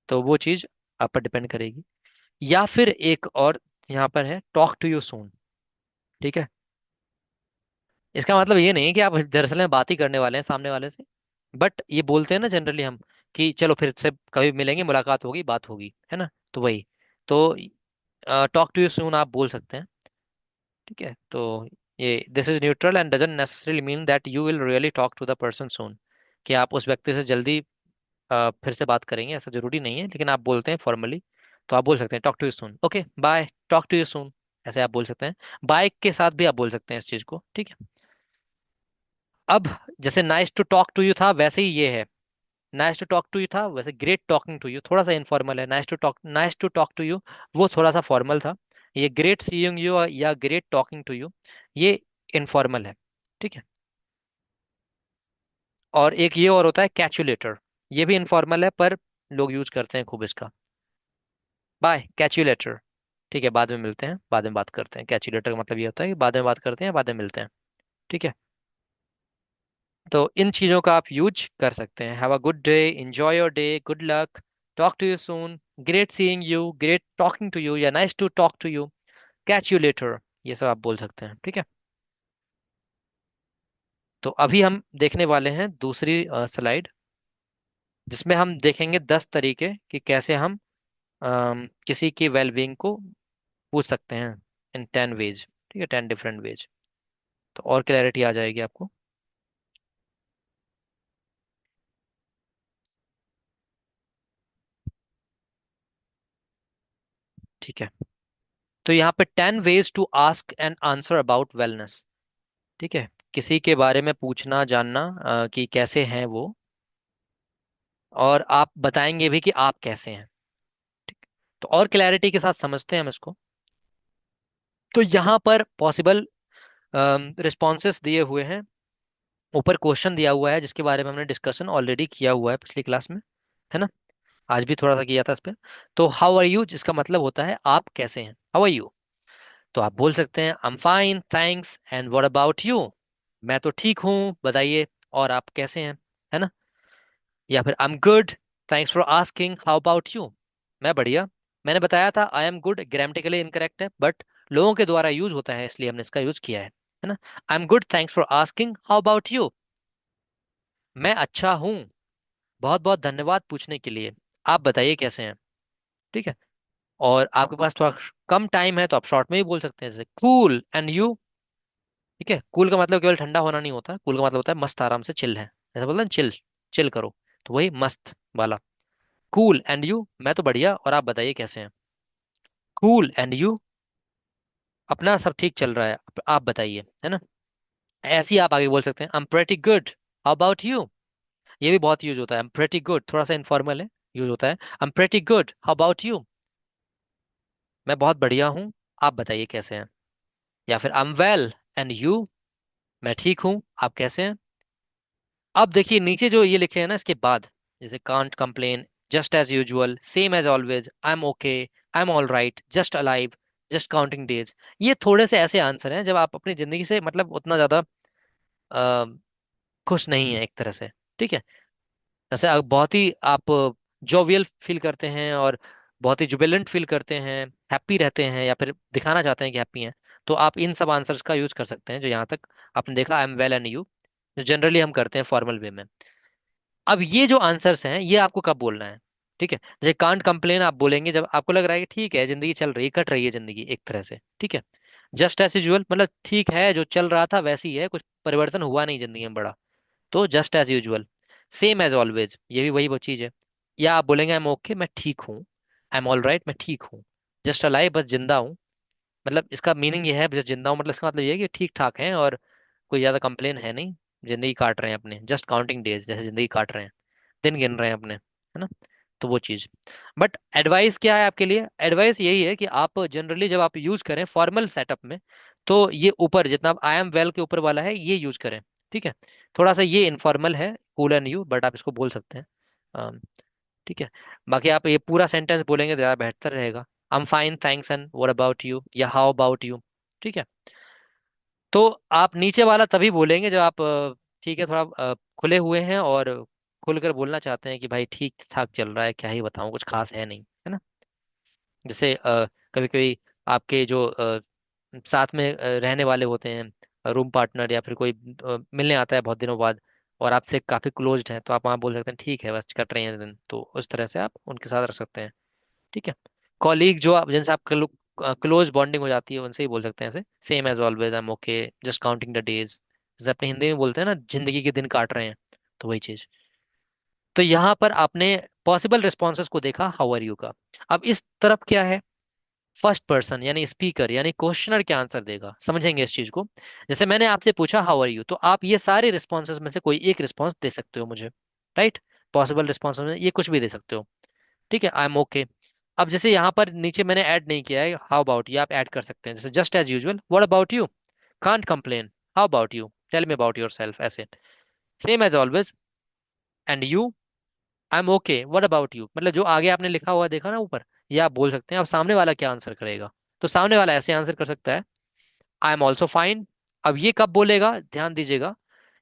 तो वो चीज आप पर डिपेंड करेगी। या फिर एक और यहाँ पर है टॉक टू यू सून। ठीक है, इसका मतलब ये नहीं कि आप दरअसल में बात ही करने वाले हैं सामने वाले से, बट ये बोलते हैं ना जनरली हम कि चलो फिर से कभी मिलेंगे, मुलाकात होगी, बात होगी, है ना। तो वही, तो टॉक टू यू सून आप बोल सकते हैं। ठीक है, तो ये this is neutral and doesn't necessarily mean that you will really talk to the person soon, कि आप उस व्यक्ति से जल्दी फिर से बात करेंगे, ऐसा जरूरी नहीं है, लेकिन आप बोलते हैं फॉर्मली। तो आप बोल सकते हैं talk to you soon, okay bye, talk to you soon, ऐसे आप बोल सकते हैं। बाय के साथ भी आप बोल सकते हैं इस चीज को, ठीक है। अब जैसे nice to talk to you था, वैसे ही ये है, nice to talk to you था, वैसे ग्रेट टॉकिंग टू यू थोड़ा सा इनफॉर्मल है, nice to talk to you वो थोड़ा सा फॉर्मल था। ये ग्रेट सीइंग यू या ग्रेट टॉकिंग टू यू, ये इनफॉर्मल है, ठीक है। और एक ये और होता है कैचुलेटर, ये भी इनफॉर्मल है पर लोग यूज करते हैं खूब इसका। बाय कैचुलेटर, ठीक है, बाद में मिलते हैं, बाद में बात करते हैं। कैचुलेटर का मतलब ये होता है कि बाद में बात करते हैं, बाद में मिलते हैं, ठीक है। तो इन चीजों का आप यूज कर सकते हैं। Have a good day, enjoy your day, good luck, talk to you soon, great seeing you, great talking to you या nice to talk to you, catch you later, ये सब आप बोल सकते हैं, ठीक है। तो अभी हम देखने वाले हैं दूसरी स्लाइड, जिसमें हम देखेंगे 10 तरीके कि कैसे हम किसी की वेलबींग को पूछ सकते हैं इन 10 वेज, ठीक है, 10 डिफरेंट वेज। तो और क्लैरिटी आ जाएगी आपको। ठीक है, तो यहाँ पे 10 ways to ask and answer about wellness. ठीक है, किसी के बारे में पूछना जानना कि कैसे हैं वो, और आप बताएंगे भी कि आप कैसे हैं। तो और क्लैरिटी के साथ समझते हैं हम इसको। तो यहाँ पर पॉसिबल रिस्पॉन्सेस दिए हुए हैं, ऊपर क्वेश्चन दिया हुआ है जिसके बारे में हमने डिस्कशन ऑलरेडी किया हुआ है पिछली क्लास में, है ना। आज भी थोड़ा सा किया था इस पे। तो हाउ आर यू, जिसका मतलब होता है आप कैसे हैं, हाउ आर यू। तो आप बोल सकते हैं I am fine thanks and what about you, मैं तो ठीक हूँ बताइए, और आप कैसे हैं, है ना। या फिर I am good thanks for asking, how about you, मैं बढ़िया। मैंने बताया था I am good grammatically incorrect है, बट लोगों के द्वारा यूज होता है इसलिए हमने इसका यूज किया है ना। I am good thanks for asking, how about you, मैं अच्छा हूँ, बहुत बहुत धन्यवाद पूछने के लिए, आप बताइए कैसे हैं, ठीक है। और आपके पास थोड़ा कम टाइम है तो आप शॉर्ट में भी बोल सकते हैं, जैसे कूल एंड यू। ठीक है, कूल का मतलब केवल ठंडा होना नहीं होता, कूल का मतलब होता है मस्त आराम से चिल है, ऐसा बोलते हैं चिल, चिल करो, तो वही मस्त वाला। कूल एंड यू, मैं तो बढ़िया और आप बताइए कैसे हैं। कूल एंड यू, अपना सब ठीक चल रहा है, आप बताइए, है ना। ऐसे ही आप आगे बोल सकते हैं I am pretty good, how about you, ये भी बहुत यूज होता है, आई एम प्रेटी गुड, थोड़ा सा इनफॉर्मल है, यूज होता है I am pretty good, how about you, मैं बहुत बढ़िया हूँ, आप बताइए कैसे हैं। या फिर I am well and you, मैं ठीक हूँ, आप कैसे हैं। अब देखिए नीचे जो ये लिखे हैं ना इसके बाद, जैसे can't complain, just as usual, same as always, I am okay, I am all right, just alive, just counting days, ये थोड़े से ऐसे आंसर हैं जब आप अपनी जिंदगी से मतलब उतना ज्यादा अ, खुश नहीं है एक तरह से, ठीक है। जैसे बहुत ही आप जोवियल फील करते हैं और बहुत ही जुबिलेंट फील करते हैं, हैप्पी रहते हैं, या फिर दिखाना चाहते हैं कि हैप्पी हैं, तो आप इन सब आंसर्स का यूज कर सकते हैं जो यहाँ तक आपने देखा, आई एम वेल एंड यू, जो जनरली हम करते हैं फॉर्मल वे में। अब ये जो आंसर्स हैं ये आपको कब बोलना है, ठीक है। जैसे कांट कंप्लेन आप बोलेंगे जब आपको लग रहा है कि ठीक है जिंदगी चल रही है, कट रही है जिंदगी एक तरह से, ठीक है। जस्ट एज यूजुअल मतलब ठीक है, जो चल रहा था वैसे ही है, कुछ परिवर्तन हुआ नहीं जिंदगी में बड़ा, तो just as usual. Same as always, ये भी वही वो चीज है। या आप बोलेंगे आई एम ओके, मैं ठीक हूँ, आई एम ऑल राइट, मैं ठीक हूँ, जस्ट अलाइव, बस जिंदा हूँ, मतलब इसका मीनिंग ये है, जब जिंदा हूँ मतलब इसका मतलब ये है कि ठीक ठाक है और कोई ज्यादा कंप्लेन है नहीं, जिंदगी काट रहे हैं अपने, जस्ट काउंटिंग डेज, जैसे जिंदगी काट रहे हैं, दिन गिन रहे हैं अपने, है ना। तो वो चीज। बट एडवाइस क्या है आपके लिए? एडवाइस यही है कि आप जनरली जब आप यूज करें फॉर्मल सेटअप में, तो ये ऊपर जितना आई एम वेल के ऊपर वाला है ये यूज करें। ठीक है। थोड़ा सा ये इनफॉर्मल है, कूल एंड यू, बट आप इसको बोल सकते हैं। ठीक है। बाकी आप ये पूरा सेंटेंस बोलेंगे तो ज्यादा बेहतर रहेगा। आई am fine thanks and what about you, या हाउ अबाउट यू। ठीक है। तो आप नीचे वाला तभी बोलेंगे जब आप ठीक है, थोड़ा खुले हुए हैं और खुलकर बोलना चाहते हैं कि भाई ठीक ठाक चल रहा है, क्या ही बताऊं, कुछ खास है नहीं, है ना। जैसे कभी कभी आपके जो साथ में रहने वाले होते हैं, रूम पार्टनर या फिर कोई मिलने आता है बहुत दिनों बाद, और आपसे काफी क्लोज्ड है, तो आप वहाँ बोल सकते हैं ठीक है बस कट रहे हैं दिन, तो उस तरह से आप उनके साथ रख सकते हैं। ठीक है। कॉलीग जो आप जिनसे आप क्लोज बॉन्डिंग हो जाती है उनसे ही बोल सकते हैं ऐसे, same as always, I am okay, just counting the days, जैसे अपने हिंदी में बोलते हैं ना, जिंदगी के दिन काट रहे हैं, तो वही चीज। तो यहाँ पर आपने पॉसिबल रिस्पॉन्सेज को देखा हाउ आर यू का। अब इस तरफ क्या है, फर्स्ट पर्सन यानी स्पीकर यानी क्वेश्चनर क्या आंसर देगा, समझेंगे इस चीज को। जैसे मैंने आपसे पूछा हाउ आर यू, तो आप ये सारे रिस्पॉन्सेज में से कोई एक रिस्पॉन्स दे सकते हो मुझे, राइट। पॉसिबल रिस्पॉन्स में ये कुछ भी दे सकते हो। ठीक है, आई एम ओके। अब जैसे यहाँ पर नीचे मैंने ऐड नहीं किया है हाउ अबाउट, ये आप ऐड कर सकते हैं, जैसे just as usual, what about you, can't complain, how about you, tell me about yourself, ऐसे, same as always, and you, I am okay, what about you, मतलब जो आगे आपने लिखा हुआ देखा ना ऊपर, ये आप बोल सकते हैं। अब सामने वाला क्या आंसर करेगा, तो सामने वाला ऐसे आंसर कर सकता है, आई एम ऑल्सो फाइन। अब ये कब बोलेगा, ध्यान दीजिएगा,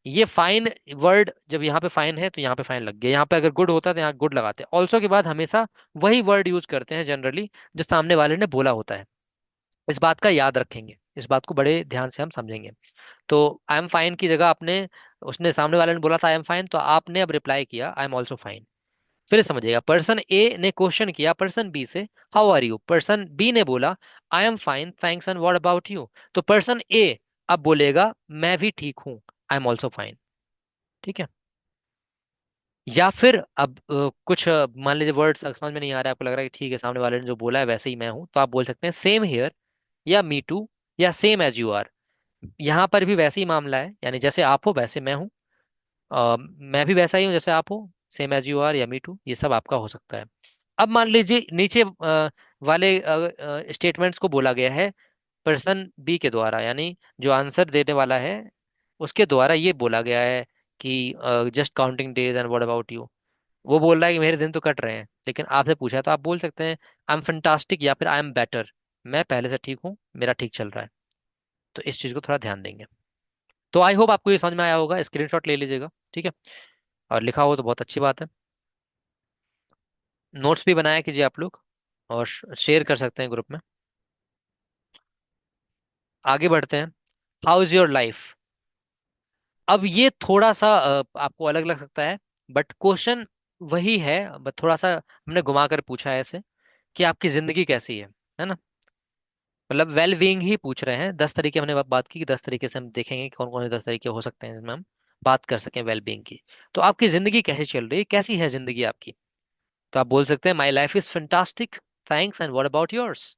ये फाइन वर्ड जब यहाँ पे फाइन है तो यहाँ पे फाइन लग गया, यहाँ पे अगर गुड होता तो यहाँ गुड लगाते, ऑल्सो के बाद हमेशा वही वर्ड यूज करते हैं जनरली जो सामने वाले ने बोला होता है। इस बात का याद रखेंगे, इस बात को बड़े ध्यान से हम समझेंगे। तो आई एम फाइन की जगह आपने, उसने सामने वाले ने बोला था आई एम फाइन, तो आपने अब रिप्लाई किया आई एम ऑल्सो फाइन। फिर समझिएगा, पर्सन ए ने क्वेश्चन किया पर्सन बी से, how are you, person B ने बोला I am fine thanks and what about you, तो पर्सन ए अब बोलेगा मैं भी ठीक हूँ, आई एम ऑल्सो फाइन। ठीक है। या फिर अब कुछ मान लीजिए वर्ड्स समझ में नहीं आ रहा है, आपको लग रहा है कि ठीक है सामने वाले ने जो बोला है वैसे ही मैं हूं, तो आप बोल सकते हैं सेम हियर, या मी टू, या सेम एज यू आर। यहाँ पर भी वैसे ही मामला है, यानी जैसे आप हो वैसे मैं हूँ, मैं भी वैसा ही हूँ जैसे आप हो, सेम एज यू आर या मी टू, ये सब आपका हो सकता है। अब मान लीजिए नीचे वाले स्टेटमेंट्स को बोला गया है पर्सन बी के द्वारा, यानी जो आंसर देने वाला है उसके द्वारा ये बोला गया है कि just counting days and what about you. वो बोल रहा है कि मेरे दिन तो कट रहे हैं, लेकिन आपसे पूछा है तो आप बोल सकते हैं आई एम फंटास्टिक, या फिर आई एम बेटर, मैं पहले से ठीक हूँ, मेरा ठीक चल रहा है। तो इस चीज को थोड़ा ध्यान देंगे। तो आई होप आपको ये समझ में आया होगा, स्क्रीनशॉट ले लीजिएगा। ठीक है। और लिखा हो तो बहुत अच्छी बात है। नोट्स भी बनाया कीजिए आप लोग, और शेयर कर सकते हैं ग्रुप में। आगे बढ़ते हैं। How is your life. अब ये थोड़ा सा आपको अलग लग सकता है, बट क्वेश्चन वही है, बट थोड़ा सा हमने घुमा कर पूछा है ऐसे, कि आपकी जिंदगी कैसी है ना। मतलब वेल बीइंग ही पूछ रहे हैं, 10 तरीके हमने बात की कि 10 तरीके से हम देखेंगे कौन कौन से 10 तरीके हो सकते हैं जिसमें हम बात कर सकें वेल बीइंग की। तो आपकी जिंदगी कैसी चल रही है, कैसी है जिंदगी आपकी। तो आप बोल सकते हैं माई life is fantastic thanks and what about yours.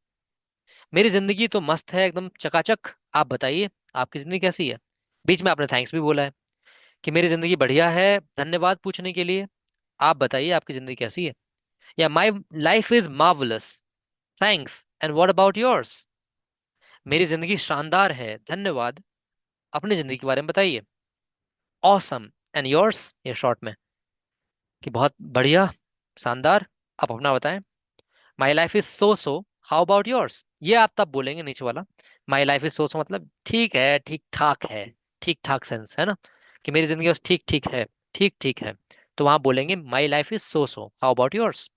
मेरी जिंदगी तो मस्त है एकदम चकाचक, आप बताइए आपकी जिंदगी कैसी है। बीच में आपने थैंक्स भी बोला है कि मेरी जिंदगी बढ़िया है, धन्यवाद पूछने के लिए। आप बताइए आपकी जिंदगी कैसी है। या माई life is marvellous thanks and what about yours. मेरी जिंदगी शानदार है, धन्यवाद, अपनी जिंदगी के बारे में बताइए। ऑसम एंड योर्स, ये शॉर्ट में, कि बहुत बढ़िया, शानदार, आप अपना बताएं। माई life is so so, how about yours, ये आप तब बोलेंगे नीचे वाला। माई लाइफ इज सो सो मतलब ठीक है, ठीक ठाक है, ठीक ठाक सेंस है ना, कि मेरी जिंदगी बस ठीक ठीक है, ठीक ठीक है। तो वहां बोलेंगे माई life is so so, how about yours.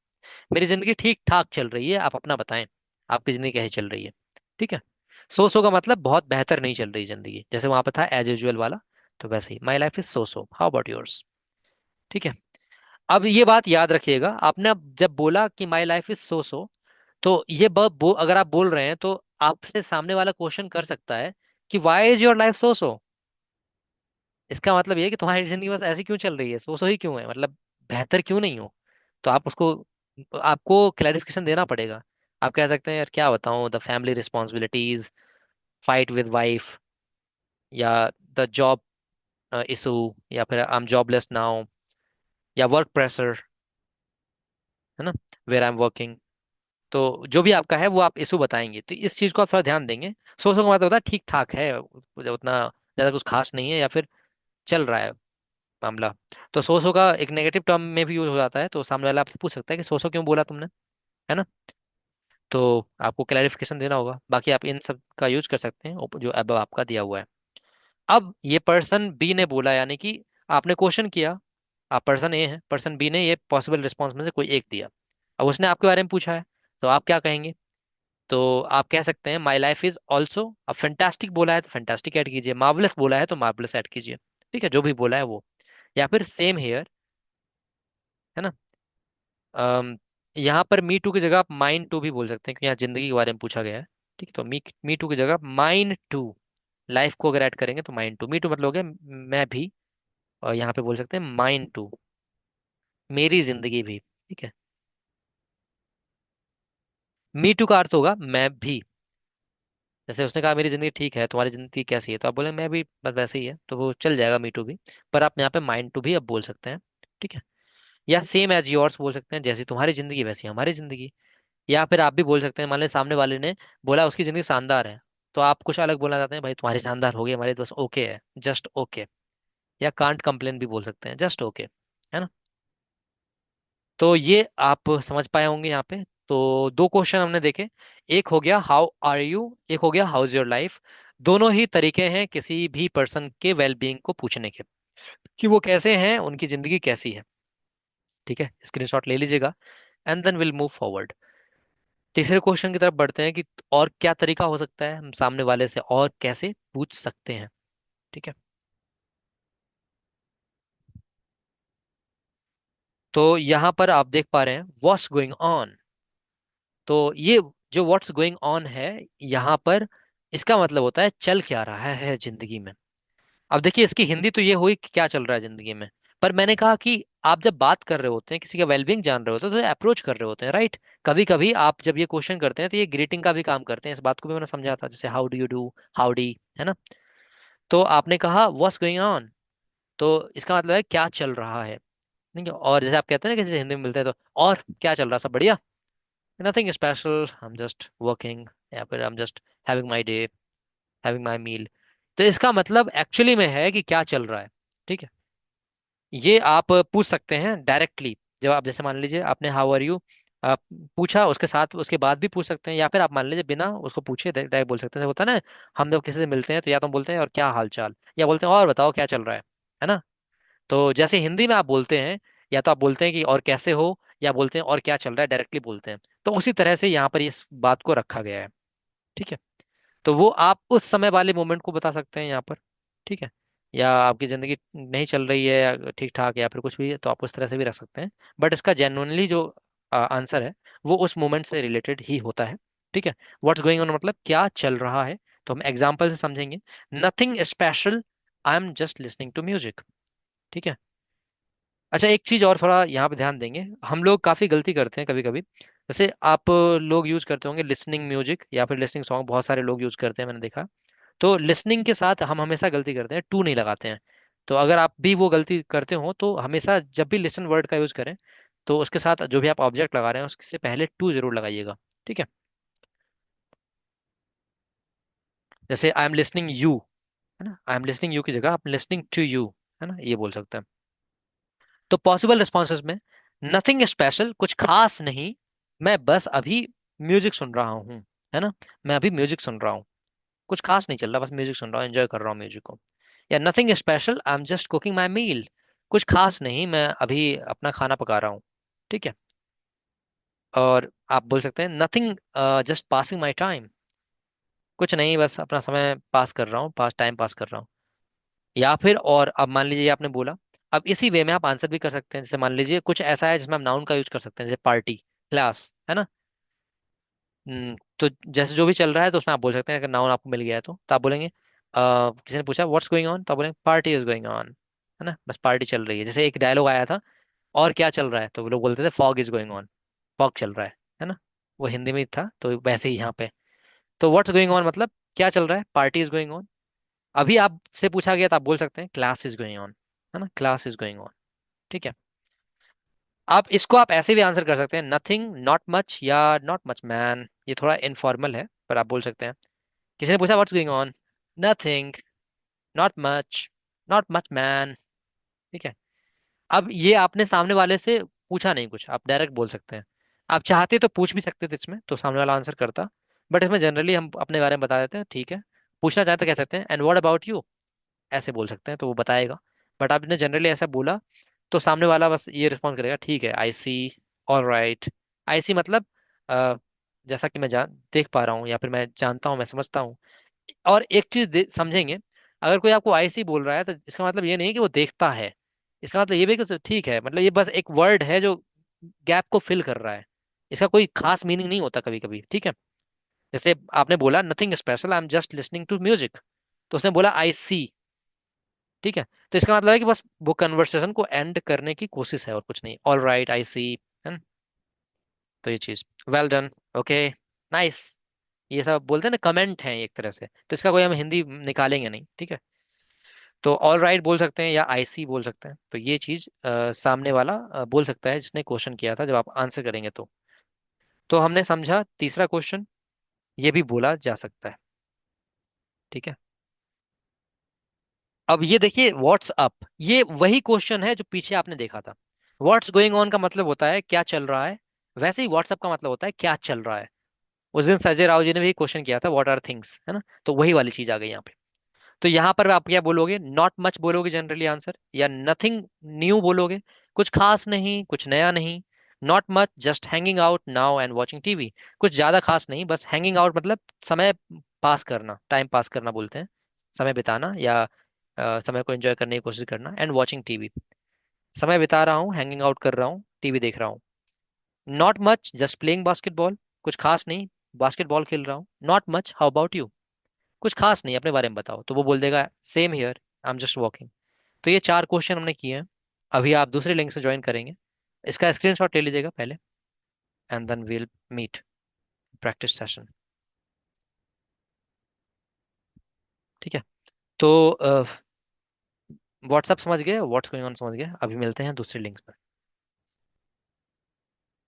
मेरी जिंदगी ठीक ठाक चल रही है, आप अपना बताएं, आपकी जिंदगी कैसी चल रही है। ठीक है। सो सो का मतलब बहुत बेहतर नहीं चल रही जिंदगी, जैसे वहां पर था एज यूजुअल वाला, तो वैसे ही my life is so so, how about yours. ठीक है। अब ये बात याद रखिएगा, आपने अब जब बोला कि माई लाइफ इज सो सो, तो ये अगर आप बोल रहे हैं तो आपसे सामने वाला क्वेश्चन कर सकता है कि why is your life so so. इसका मतलब ये है कि तुम्हारी जिंदगी बस ऐसी क्यों चल रही है, सो सो ही क्यों है, मतलब बेहतर क्यों नहीं हो। तो आप उसको, आपको क्लैरिफिकेशन देना पड़ेगा। आप कह सकते हैं यार क्या बताऊं, the family responsibilities, fight with wife, या द जॉब इशू, या फिर आई एम जॉबलेस नाउ, या वर्क प्रेशर, है ना, वेयर आई एम वर्किंग। तो जो भी आपका है वो आप इशू बताएंगे, तो इस चीज को आप थोड़ा ध्यान देंगे। सो का मतलब होता है ठीक ठाक है, उतना ज्यादा कुछ खास नहीं है, या फिर चल रहा है मामला। तो सो का एक नेगेटिव टर्म में भी यूज हो जाता है, तो सामने वाला आपसे पूछ सकता है कि सो क्यों बोला तुमने, है ना। तो आपको क्लैरिफिकेशन देना होगा, बाकी आप इन सब का यूज कर सकते हैं जो अब आपका दिया हुआ है। अब ये पर्सन बी ने बोला, यानी कि आपने क्वेश्चन किया, आप पर्सन ए है, पर्सन बी ने ये पॉसिबल रिस्पॉन्स में से कोई एक दिया। अब उसने आपके बारे में पूछा है, तो आप क्या कहेंगे। तो आप कह सकते हैं माई लाइफ इज ऑल्सो, अब फैंटास्टिक बोला है तो फैंटास्टिक ऐड कीजिए, मार्वलस बोला है तो मार्वलस ऐड कीजिए। ठीक है, जो भी बोला है वो। या फिर सेम हेयर, है ना। अम, यहाँ पर मी टू की जगह आप माइंड टू भी बोल सकते हैं, क्योंकि यहाँ जिंदगी के बारे में पूछा गया है। ठीक है, तो मी टू की जगह माइंड टू, लाइफ को अगर ऐड करेंगे तो माइंड टू, मी टू मतलब हो गया मैं भी, और यहाँ पे बोल सकते हैं माइंड टू, मेरी जिंदगी भी। ठीक है, मी टू का अर्थ होगा मैं भी। जैसे उसने कहा मेरी जिंदगी ठीक है, तुम्हारी जिंदगी कैसी है, तो आप बोले मैं भी बस वैसे ही है, तो वो चल जाएगा मी टू भी। पर आप यहाँ पे माइंड टू भी अब बोल सकते हैं। ठीक है, या सेम एज योर्स बोल सकते हैं, जैसी तुम्हारी जिंदगी वैसी हमारी जिंदगी। या फिर आप भी बोल सकते हैं, मान लें सामने वाले ने बोला उसकी जिंदगी शानदार है, तो आप कुछ अलग बोलना चाहते हैं, भाई तुम्हारी शानदार हो गई, हमारी तो बस ओके है, जस्ट ओके। या कांट कंप्लेन भी बोल सकते हैं, जस्ट ओके, है ना। तो ये आप समझ पाए होंगे यहाँ पे। तो दो क्वेश्चन हमने देखे, एक हो गया हाउ आर यू, एक हो गया हाउ इज योर लाइफ। दोनों ही तरीके हैं किसी भी पर्सन के वेलबींग को पूछने के, कि वो कैसे हैं, उनकी जिंदगी कैसी है। ठीक है, स्क्रीनशॉट ले लीजिएगा, and then will move forward. तीसरे क्वेश्चन की तरफ बढ़ते हैं कि और क्या तरीका हो सकता है, हम सामने वाले से और कैसे पूछ सकते हैं। ठीक है, तो यहाँ पर आप देख पा रहे हैं व्हाट्स गोइंग ऑन। तो ये जो व्हाट्स गोइंग ऑन है यहाँ पर, इसका मतलब होता है चल क्या रहा है जिंदगी में। अब देखिए, इसकी हिंदी तो ये हुई कि क्या चल रहा है जिंदगी में। पर मैंने कहा कि आप जब बात कर रहे होते हैं, किसी का वेलबींग जान रहे होते हैं, तो अप्रोच कर रहे होते हैं, राइट। कभी कभी आप जब ये क्वेश्चन करते हैं तो ये ग्रीटिंग का भी काम करते हैं, इस बात को भी मैंने समझा था, जैसे how do you do, howdy, है ना। तो आपने कहा व्हाट्स गोइंग ऑन, तो इसका मतलब है क्या चल रहा है। ठीक है, और जैसे आप कहते हैं ना, किसी हिंदी में मिलते हैं तो और क्या चल रहा है, सब बढ़िया, nothing special, I am just working, या फिर I am just having my day, having my meal. तो इसका मतलब एक्चुअली में है कि क्या चल रहा है। ठीक है, ये आप पूछ सकते हैं डायरेक्टली। जब आप जैसे मान लीजिए आपने हाउ आर यू पूछा, उसके साथ उसके बाद भी पूछ सकते हैं, या फिर आप मान लीजिए बिना उसको पूछे डायरेक्ट बोल सकते हैं। होता है ना, हम जब किसी से मिलते हैं तो या तो हम बोलते हैं और क्या हाल चाल, या बोलते हैं और बताओ क्या चल रहा है ना। तो जैसे हिंदी में आप बोलते हैं, या तो आप बोलते हैं कि और कैसे हो, या बोलते हैं और क्या चल रहा है, डायरेक्टली बोलते हैं। तो उसी तरह से यहाँ पर इस बात को रखा गया है। ठीक है, तो वो आप उस समय वाले मोमेंट को बता सकते हैं यहाँ पर। ठीक है, या आपकी जिंदगी नहीं चल रही है या ठीक ठाक, या फिर कुछ भी है, तो आप उस तरह से भी रख सकते हैं। बट इसका जेन्युइनली जो आंसर है वो उस मोमेंट से रिलेटेड ही होता है। ठीक है, व्हाट्स गोइंग ऑन मतलब क्या चल रहा है। तो हम एग्जाम्पल से समझेंगे, nothing special, I am just listening to music. ठीक है, अच्छा एक चीज और थोड़ा यहाँ पे ध्यान देंगे, हम लोग काफी गलती करते हैं कभी कभी। जैसे आप लोग यूज करते होंगे लिसनिंग म्यूजिक या फिर लिसनिंग सॉन्ग, बहुत सारे लोग यूज करते हैं, मैंने देखा। तो लिसनिंग के साथ हम हमेशा गलती करते हैं, टू नहीं लगाते हैं। तो अगर आप भी वो गलती करते हो तो हमेशा जब भी लिसन वर्ड का यूज करें, तो उसके साथ जो भी आप ऑब्जेक्ट लगा रहे हैं उससे पहले टू जरूर लगाइएगा। ठीक है, जैसे आई एम लिसनिंग यू, है ना, आई एम लिसनिंग यू की जगह आप लिसनिंग टू यू, है ना, ये बोल सकते हैं। तो पॉसिबल रिस्पॉन्सेज में, नथिंग स्पेशल, कुछ खास नहीं, मैं बस अभी म्यूजिक सुन रहा हूँ, है ना, मैं अभी म्यूजिक सुन रहा हूँ, कुछ खास नहीं चल रहा, बस म्यूजिक सुन रहा हूँ, एंजॉय कर रहा हूँ म्यूजिक को। या nothing special, I am just cooking my meal, कुछ खास नहीं, मैं अभी अपना खाना पका रहा हूँ। ठीक है, और आप बोल सकते हैं nothing, just passing my time, कुछ नहीं बस अपना समय पास कर रहा हूँ, पास टाइम पास कर रहा हूँ। या फिर, और अब मान लीजिए ये आपने बोला, अब इसी वे में आप आंसर भी कर सकते हैं। जैसे मान लीजिए कुछ ऐसा है जिसमें हम नाउन का यूज कर सकते हैं, जैसे पार्टी, क्लास, है ना। तो जैसे जो भी चल रहा है तो उसमें आप बोल सकते हैं, अगर नाउन आपको मिल गया है तो आप बोलेंगे किसी ने पूछा व्हाट्स गोइंग ऑन, तो आप बोलेंगे पार्टी इज गोइंग ऑन, है ना, बस पार्टी चल रही है। जैसे एक डायलॉग आया था, और क्या चल रहा है, तो वो लोग बोलते थे fog is going on, fog चल रहा है ना। वो हिंदी में ही था, तो वैसे ही यहाँ पे। तो व्हाट्स गोइंग ऑन मतलब क्या चल रहा है, पार्टी इज गोइंग ऑन। अभी आपसे पूछा गया तो आप बोल सकते हैं क्लास इज गोइंग ऑन, है ना, क्लास इज गोइंग ऑन। ठीक है। आप इसको आप ऐसे भी आंसर कर सकते हैं, नथिंग, नॉट मच, या नॉट मच मैन। ये थोड़ा इनफॉर्मल है, पर आप बोल सकते हैं। किसी ने पूछा what's going on, nothing, not much, not much man. ठीक है। अब ये आपने सामने वाले से पूछा नहीं कुछ, आप डायरेक्ट बोल सकते हैं। आप चाहते तो पूछ भी सकते थे इसमें, तो सामने वाला आंसर करता। बट इसमें जनरली हम अपने बारे में बता देते हैं, ठीक है। पूछना चाहते तो कह सकते हैं एंड व्हाट अबाउट यू, ऐसे बोल सकते हैं, तो वो बताएगा। बट आपने जनरली ऐसा बोला, तो सामने वाला बस ये रिस्पॉन्ड करेगा, ठीक है, आई सी, ऑल राइट। आई सी मतलब अ, जैसा कि मैं जान देख पा रहा हूँ, या फिर मैं जानता हूँ, मैं समझता हूँ। और एक चीज समझेंगे, अगर कोई आपको आई सी बोल रहा है तो इसका मतलब ये नहीं कि वो देखता है। इसका मतलब ये भी है कि ठीक है, मतलब ये बस एक वर्ड है जो गैप को फिल कर रहा है। इसका कोई खास मीनिंग नहीं होता कभी कभी, ठीक है। जैसे आपने बोला nothing special, I am just listening to music, तो उसने बोला आई सी। ठीक है। तो इसका मतलब है कि बस वो कन्वर्सेशन को एंड करने की कोशिश है, और कुछ नहीं, ऑल राइट, आई सी, है ना। तो ये चीज, वेल डन, ओके, नाइस, ये सब बोलते हैं ना, कमेंट है एक तरह से, तो इसका कोई हम हिंदी निकालेंगे नहीं, ठीक है। तो ऑल राइट बोल सकते हैं या आई सी बोल सकते हैं, तो ये चीज सामने वाला बोल सकता है जिसने क्वेश्चन किया था, जब आप आंसर करेंगे तो हमने समझा तीसरा क्वेश्चन, ये भी बोला जा सकता है। ठीक है। अब ये देखिए व्हाट्स अप, ये वही क्वेश्चन है जो पीछे आपने देखा था। व्हाट्स गोइंग ऑन का मतलब होता है क्या चल रहा है, वैसे ही व्हाट्सअप का मतलब होता है क्या चल रहा है। उस दिन संजय राव जी ने भी क्वेश्चन किया था, व्हाट आर थिंग्स, है ना, तो वही वाली चीज आ गई यहाँ पे। तो यहाँ पर आप क्या बोलोगे, नॉट मच बोलोगे जनरली आंसर, या नथिंग न्यू बोलोगे, कुछ खास नहीं, कुछ नया नहीं। Not much, just hanging out now and watching TV, कुछ ज्यादा खास नहीं, बस हैंगिंग आउट मतलब समय पास करना, टाइम पास करना बोलते हैं, समय बिताना, या समय को एंजॉय करने की कोशिश करना। एंड वॉचिंग टीवी, समय बिता रहा हूँ, हैंगिंग आउट कर रहा हूँ, टीवी देख रहा हूँ। Not much, just playing basketball, कुछ खास नहीं, बास्केटबॉल खेल रहा हूँ। Not much, how about you, कुछ खास नहीं, अपने बारे में बताओ, तो वो बोल देगा same here, I am just walking. तो ये चार क्वेश्चन हमने किए हैं। अभी आप दूसरे लिंक से ज्वाइन करेंगे, इसका स्क्रीनशॉट ले लीजिएगा पहले, and then we'll meet practice session. ठीक है। तो व्हाट्सअप समझ गए, व्हाट्स गोइंग ऑन समझ गए, अभी मिलते हैं दूसरे लिंक पर।